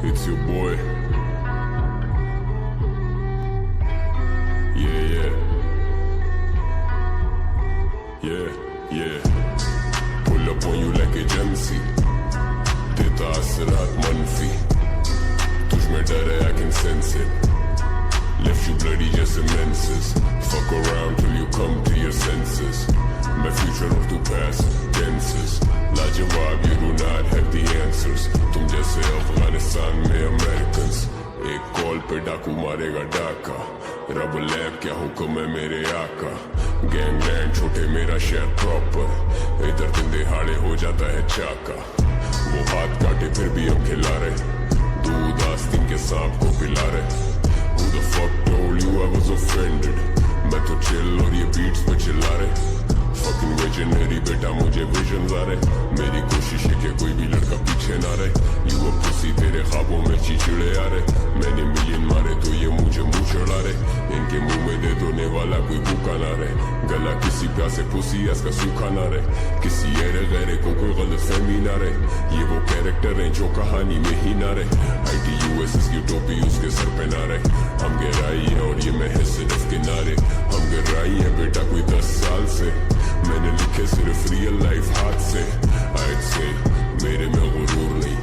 It's your boy. Yeah. Pull up on you like agency. देता असरात मनफी. तुझ में डर है, I can sense it. Left you bloody just immenses. Fuck around till you come to your senses. My future of the past tenses. लाजवाब, you do not have the answers. तुम जैसे अफगानिस्तान में Americans. एक कॉल पे डाकू मारेगा डाका. रब लैब क्या हुक्म है मेरे आका. गैंगलैंड छोटे मेरा शहर प्रॉपर. इधर दिन दिहाड़े हो जाता है चाका. वो हाथ काटे फिर भी हम खिला रहे. दूध आस्तीन के सांप को पिला रहे. Who the fuck told you I was offended? मैं तो chill और ये beats पे चिल्ला रहे. Fucking visionary बेटा मुझे visions आ रहे. मेरी कोशिश है कि कोई भी लड़का पीछे ना रहे. You a pussy तेरे ख्वाबों में चिचड़े आ रहे. मैंने मिलियन मारे तो ये मुझे मुंह चढ़ा रहे. इनके मुंह में दे दोने वाला कोई भूखा ना रहे. गला किसी प्यासे पुसी इसका सूखा ना रहे. किसी ऐरे गैरे को कोई गलत फहमी ना रहे. ये वो कैरेक्टर हैं जो कहानी में ही ना रहे. ITUSS की टोपी उसके सर पे ना रहे. हम गहराई है और ये महज सिर्फ किनारे. हम गहराई है बेटा कोई 10 साल से. मैंने लिखे सिर्फ रियल लाइफ हाथ से. I'd say मेरे में गुरूर नहीं,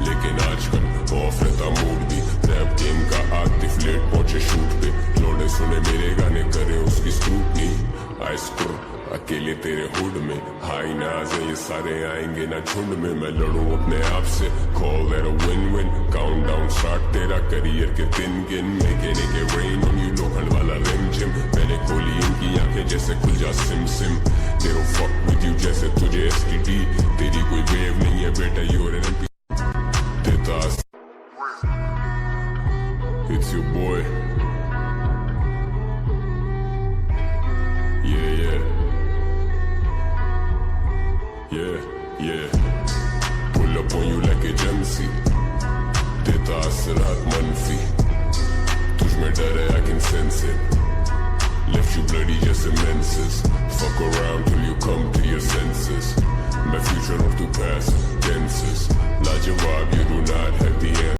लेकिन आजकल ऑफ रहता मूड भी. रैप गेम का आतिफ लेट पहुंचे शूट पे. लोडे सुने मेरे गाने करे उसकी स्क्रूटनी. आई स्क्रू अकेले तेरे हुड में. हाई नाज है ये सारे आएंगे ना झुंड में. मैं लड़ूं अपने आप से. Call that a win-win. Countdown start तेरा करियर के दिन गिन. मेकेने के रेन ऑन यू लोखंड वाला रिम जिम. मैंने खोली इनकी आंखें जैसे खुल जा SIM SIM. They don't fuck with you जैसे तुझे STD. तेरी कोई वेव नहीं है बेटा you're an MP. देता It's your boy. Yeah. Pull up on you like agency. देता असरात मनफी. तुझ में डर है, I can sense it. Left you bloody just immenses. Fuck around till you come to your senses. My future of the past tenses. लाजवाब